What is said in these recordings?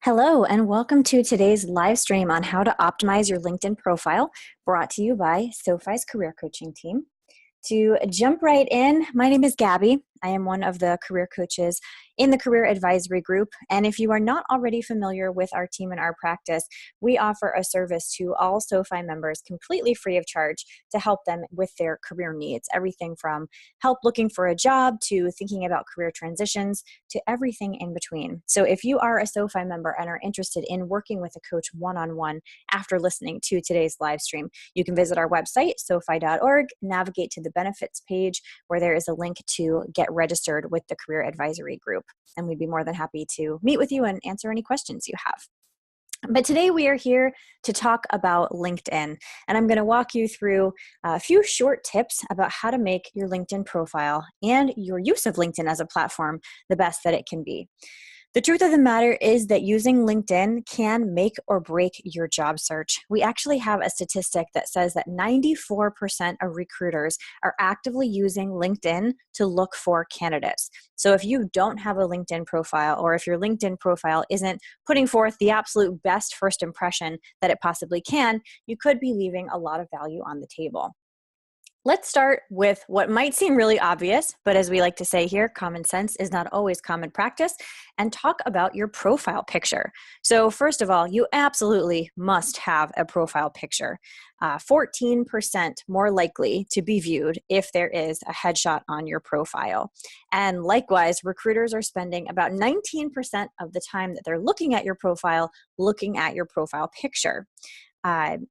Hello, and welcome to today's live stream on how to optimize your LinkedIn profile, brought to you by SoFi's career coaching team. To jump right in, my name is Gabby. I am one of the career coaches in the career advisory group. And if you are not already familiar with our team and our practice, we offer a service to all SoFi members completely free of charge to help them with their career needs. Everything from help looking for a job to thinking about career transitions to everything in between. So if you are a SoFi member and are interested in working with a coach one-on-one after listening to today's live stream, you can visit our website, sofi.org, navigate to the benefits page where there is a link to get registered with the career advisory group. And we'd be more than happy to meet with you and answer any questions you have. But today we are here to talk about LinkedIn, and I'm going to walk you through a few short tips about how to make your LinkedIn profile and your use of LinkedIn as a platform the best that it can be. The truth of the matter is that using LinkedIn can make or break your job search. We actually have a statistic that says that 94% of recruiters are actively using LinkedIn to look for candidates. So if you don't have a LinkedIn profile, or if your LinkedIn profile isn't putting forth the absolute best first impression that it possibly can, you could be leaving a lot of value on the table. Let's start with what might seem really obvious, but as we like to say here, common sense is not always common practice, and talk about your profile picture. So first of all, you absolutely must have a profile picture. 14% more likely to be viewed if there is a headshot on your profile. And likewise, recruiters are spending about 19% of the time that they're looking at your profile picture.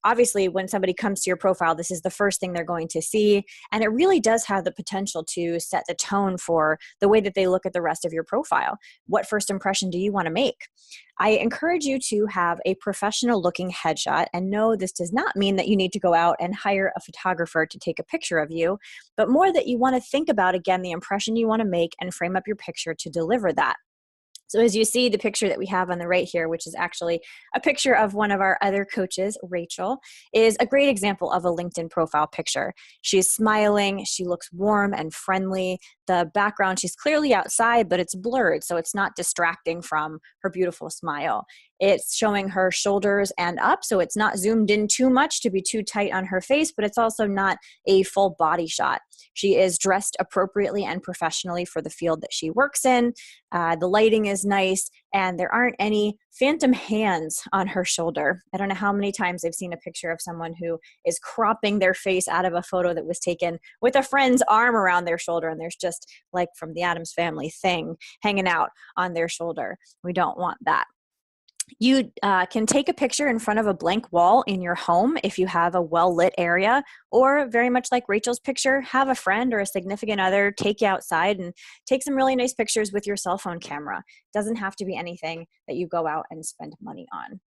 Obviously, when somebody comes to your profile, this is the first thing they're going to see, and it really does have the potential to set the tone for the way that they look at the rest of your profile. What first impression do you want to make? I encourage you to have a professional looking headshot, and no, this does not mean that you need to go out and hire a photographer to take a picture of you, but more that you want to think about, again, the impression you want to make and frame up your picture to deliver that. So as you see, the picture that we have on the right here, which is actually a picture of one of our other coaches, Rachel, is a great example of a LinkedIn profile picture. She's smiling, she looks warm and friendly. The background, she's clearly outside, but it's blurred, so it's not distracting from her beautiful smile. It's showing her shoulders and up, so it's not zoomed in too much to be too tight on her face, but it's also not a full body shot. She is dressed appropriately and professionally for the field that she works in. The lighting is nice, and there aren't any phantom hands on her shoulder. I don't know how many times I've seen a picture of someone who is cropping their face out of a photo that was taken with a friend's arm around their shoulder, and there's just, like from the Addams Family, thing hanging out on their shoulder. We don't want that. You can take a picture in front of a blank wall in your home if you have a well-lit area, or very much like Rachel's picture, have a friend or a significant other take you outside and take some really nice pictures with your cell phone camera. It doesn't have to be anything that you go out and spend money on.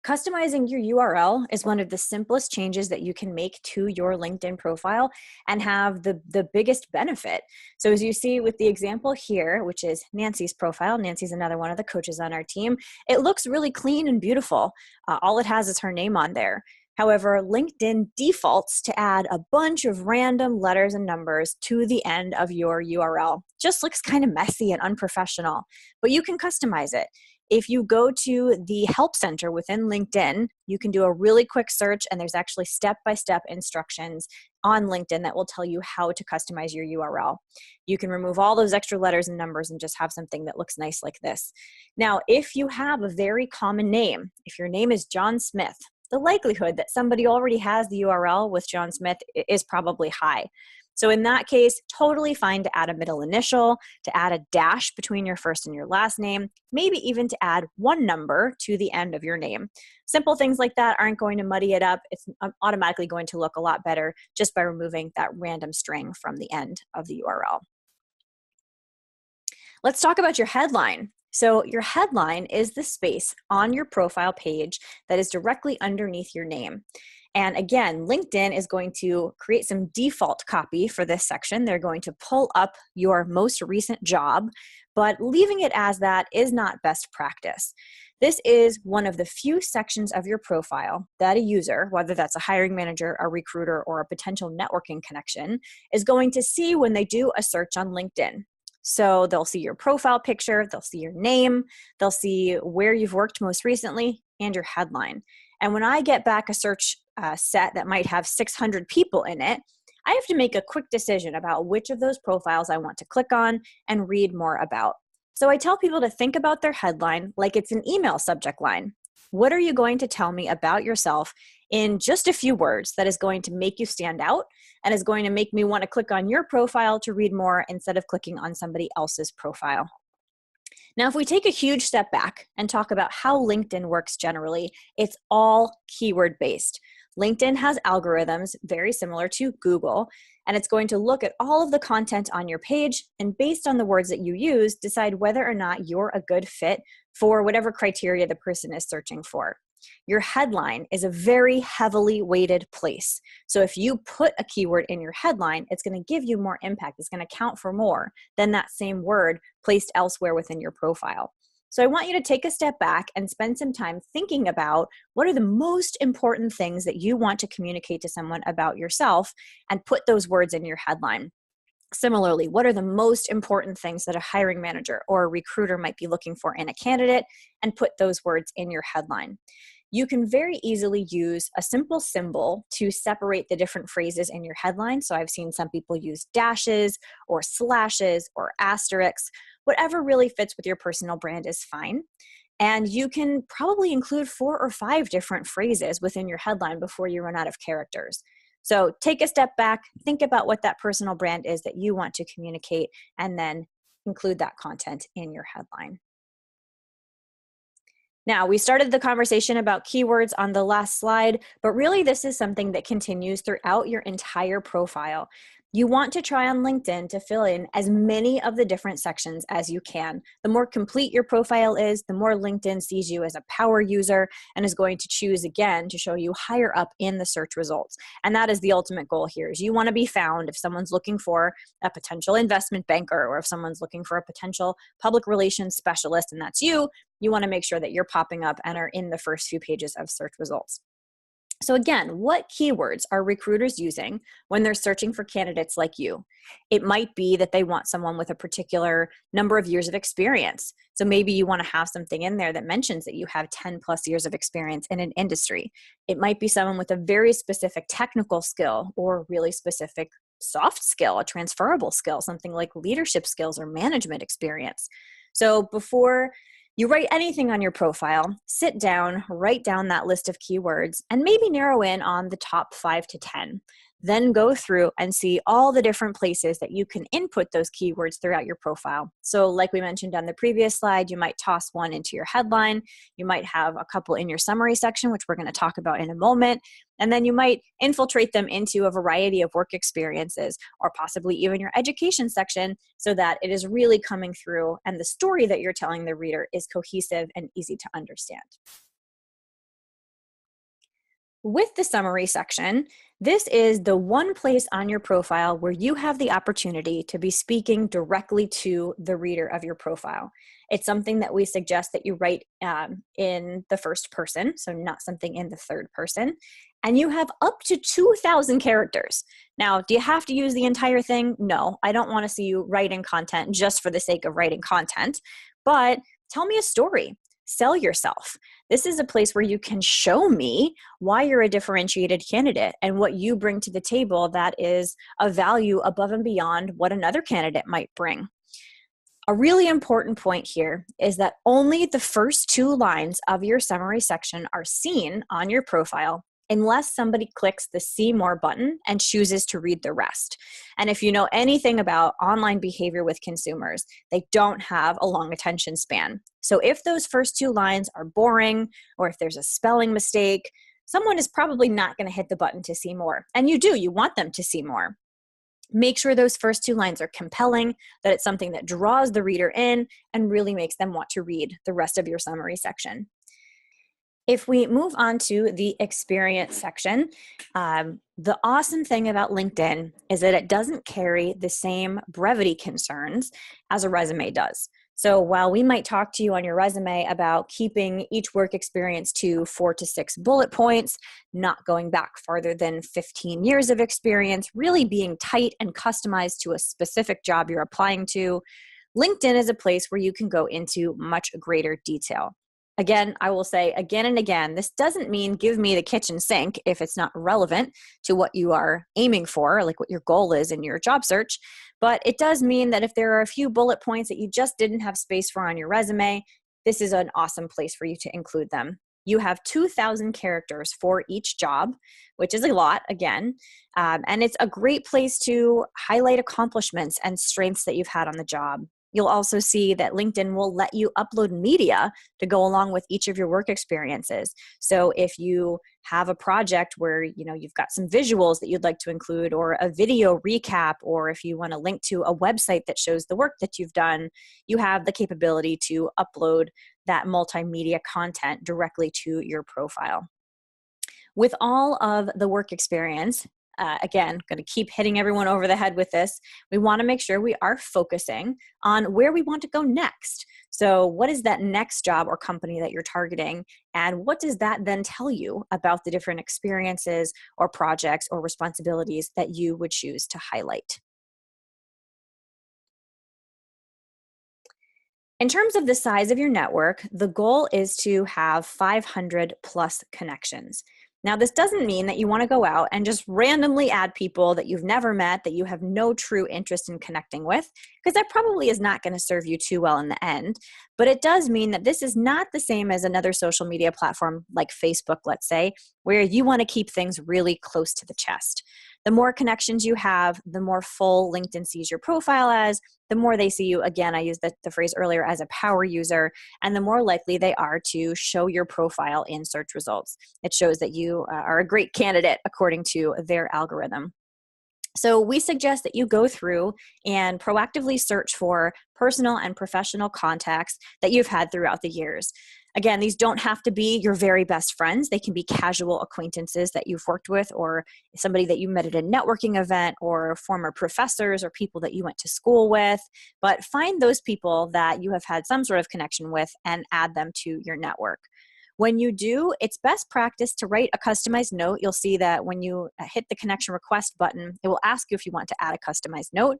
Customizing your URL is one of the simplest changes that you can make to your LinkedIn profile and have the biggest benefit. So as you see with the example here, which is Nancy's profile, Nancy's another one of the coaches on our team, it looks really clean and beautiful. All it has is her name on there. However, LinkedIn defaults to add a bunch of random letters and numbers to the end of your URL. Just looks kind of messy and unprofessional, but you can customize it. If you go to the Help Center within LinkedIn, you can do a really quick search, and there's actually step-by-step instructions on LinkedIn that will tell you how to customize your URL. You can remove all those extra letters and numbers and just have something that looks nice like this. Now, if you have a very common name, if your name is John Smith, the likelihood that somebody already has the URL with John Smith is probably high. So in that case, totally fine to add a middle initial, to add a dash between your first and your last name, maybe even to add one number to the end of your name. Simple things like that aren't going to muddy it up. It's automatically going to look a lot better just by removing that random string from the end of the URL. Let's talk about your headline. So your headline is the space on your profile page that is directly underneath your name. And again, LinkedIn is going to create some default copy for this section. They're going to pull up your most recent job, but leaving it as that is not best practice. This is one of the few sections of your profile that a user, whether that's a hiring manager, a recruiter, or a potential networking connection, is going to see when they do a search on LinkedIn. So they'll see your profile picture, they'll see your name, they'll see where you've worked most recently, and your headline. And when I get back a search set that might have 600 people in it, I have to make a quick decision about which of those profiles I want to click on and read more about. So I tell people to think about their headline like it's an email subject line. What are you going to tell me about yourself in just a few words that is going to make you stand out and is going to make me want to click on your profile to read more instead of clicking on somebody else's profile? Now, if we take a huge step back and talk about how LinkedIn works generally, it's all keyword based. LinkedIn has algorithms very similar to Google, and it's going to look at all of the content on your page and based on the words that you use, decide whether or not you're a good fit for whatever criteria the person is searching for. Your headline is a very heavily weighted place. So if you put a keyword in your headline, it's going to give you more impact. It's going to count for more than that same word placed elsewhere within your profile. So I want you to take a step back and spend some time thinking about what are the most important things that you want to communicate to someone about yourself and put those words in your headline. Similarly, what are the most important things that a hiring manager or a recruiter might be looking for in a candidate, and put those words in your headline. You can very easily use a simple symbol to separate the different phrases in your headline. So I've seen some people use dashes or slashes or asterisks. Whatever really fits with your personal brand is fine. And you can probably include 4 or 5 different phrases within your headline before you run out of characters. So take a step back, think about what that personal brand is that you want to communicate, and then include that content in your headline. Now, we started the conversation about keywords on the last slide, but really this is something that continues throughout your entire profile. You want to try on LinkedIn to fill in as many of the different sections as you can. The more complete your profile is, the more LinkedIn sees you as a power user and is going to choose again to show you higher up in the search results. And that is the ultimate goal here, is you want to be found if someone's looking for a potential investment banker, or if someone's looking for a potential public relations specialist, and that's you want to make sure that you're popping up and are in the first few pages of search results. So again, what keywords are recruiters using when they're searching for candidates like you? It might be that they want someone with a particular number of years of experience. So maybe you want to have something in there that mentions that you have 10 plus years of experience in an industry. It might be someone with a very specific technical skill or really specific soft skill, a transferable skill, something like leadership skills or management experience. So before you write anything on your profile, sit down, write down that list of keywords, and maybe narrow in on the top 5 to 10. Then go through and see all the different places that you can input those keywords throughout your profile. So like we mentioned on the previous slide, you might toss one into your headline. You might have a couple in your summary section, which we're going to talk about in a moment. And then you might infiltrate them into a variety of work experiences, or possibly even your education section, so that it is really coming through and the story that you're telling the reader is cohesive and easy to understand. With the summary section, this is the one place on your profile where you have the opportunity to be speaking directly to the reader of your profile. It's something that we suggest that you write in the first person, so not something in the third person. And you have up to 2,000 characters. Now, do you have to use the entire thing? No, I don't want to see you writing content just for the sake of writing content, but tell me a story. Sell yourself. This is a place where you can show me why you're a differentiated candidate and what you bring to the table that is of value above and beyond what another candidate might bring. A really important point here is that only the first 2 lines of your summary section are seen on your profile unless somebody clicks the See More button and chooses to read the rest. And if you know anything about online behavior with consumers, they don't have a long attention span. So if those first 2 lines are boring, or if there's a spelling mistake, someone is probably not going to hit the button to see more. And you want them to see more. Make sure those first 2 lines are compelling, that it's something that draws the reader in and really makes them want to read the rest of your summary section. If we move on to the experience section, the awesome thing about LinkedIn is that it doesn't carry the same brevity concerns as a resume does. So while we might talk to you on your resume about keeping each work experience to 4 to 6 bullet points, not going back farther than 15 years of experience, really being tight and customized to a specific job you're applying to, LinkedIn is a place where you can go into much greater detail. Again, I will say again and again, this doesn't mean give me the kitchen sink if it's not relevant to what you are aiming for, like what your goal is in your job search. But it does mean that if there are a few bullet points that you just didn't have space for on your resume, this is an awesome place for you to include them. You have 2,000 characters for each job, which is a lot, again. And it's a great place to highlight accomplishments and strengths that you've had on the job. You'll also see that LinkedIn will let you upload media to go along with each of your work experiences. So if you have a project where you've got some visuals that you'd like to include, or a video recap, or if you want to link to a website that shows the work that you've done, you have the capability to upload that multimedia content directly to your profile. With all of the work experience, again, going to keep hitting everyone over the head with this. We want to make sure we are focusing on where we want to go next. So what is that next job or company that you're targeting? And what does that then tell you about the different experiences or projects or responsibilities that you would choose to highlight? In terms of the size of your network, the goal is to have 500 plus connections. Now, this doesn't mean that you want to go out and just randomly add people that you've never met, that you have no true interest in connecting with, because that probably is not going to serve you too well in the end. But it does mean that this is not the same as another social media platform like Facebook, let's say, where you want to keep things really close to the chest. The more connections you have, the more full LinkedIn sees your profile as, the more they see you, again, I used the phrase earlier, as a power user, and the more likely they are to show your profile in search results. It shows that you are a great candidate according to their algorithm. So we suggest that you go through and proactively search for personal and professional contacts that you've had throughout the years. Again, these don't have to be your very best friends. They can be casual acquaintances that you've worked with, or somebody that you met at a networking event, or former professors or people that you went to school with. But find those people that you have had some sort of connection with and add them to your network. When you do, it's best practice to write a customized note. You'll see that when you hit the connection request button, it will ask you if you want to add a customized note.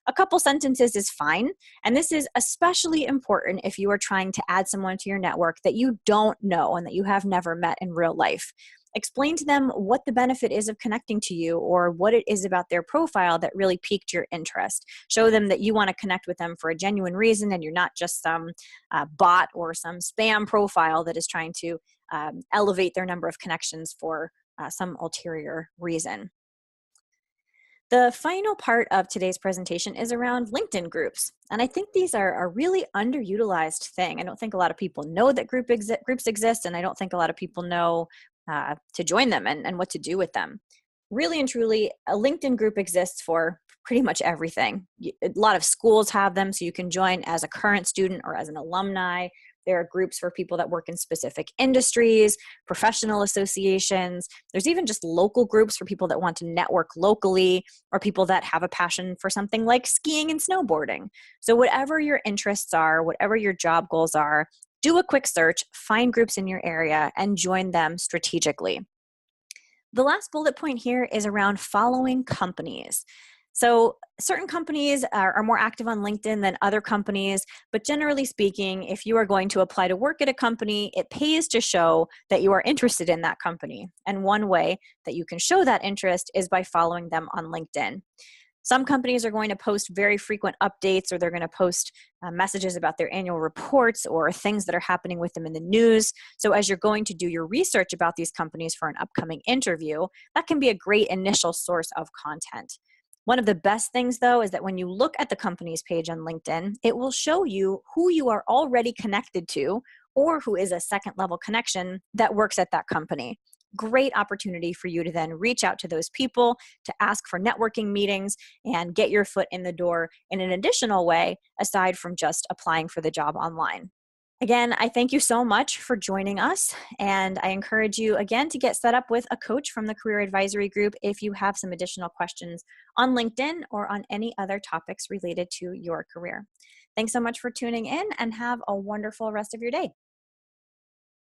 A couple sentences is fine. And this is especially important if you are trying to add someone to your network that you don't know and that you have never met in real life. Explain to them what the benefit is of connecting to you, or what it is about their profile that really piqued your interest. Show them that you want to connect with them for a genuine reason, and you're not just some bot or some spam profile that is trying to elevate their number of connections for some ulterior reason. The final part of today's presentation is around LinkedIn groups. And I think these are a really underutilized thing. I don't think a lot of people know that groups exist, and I don't think a lot of people know to join them and what to do with them. Really and truly, a LinkedIn group exists for pretty much everything. A lot of schools have them, so you can join as a current student or as an alumni. There are groups for people that work in specific industries, professional associations. There's even just local groups for people that want to network locally, or people that have a passion for something like skiing and snowboarding. So whatever your interests are, whatever your job goals are, do a quick search, find groups in your area, and join them strategically. The last bullet point here is around following companies. So certain companies are more active on LinkedIn than other companies, but generally speaking, if you are going to apply to work at a company, it pays to show that you are interested in that company. And one way that you can show that interest is by following them on LinkedIn. Some companies are going to post very frequent updates, or they're going to post messages about their annual reports or things that are happening with them in the news. So as you're going to do your research about these companies for an upcoming interview, that can be a great initial source of content. One of the best things, though, is that when you look at the company's page on LinkedIn, it will show you who you are already connected to, or who is a second level connection that works at that company. Great opportunity for you to then reach out to those people, to ask for networking meetings, and get your foot in the door in an additional way, aside from just applying for the job online. Again, I thank you so much for joining us, and I encourage you again to get set up with a coach from the Career Advisory Group if you have some additional questions on LinkedIn or on any other topics related to your career. Thanks so much for tuning in, and have a wonderful rest of your day.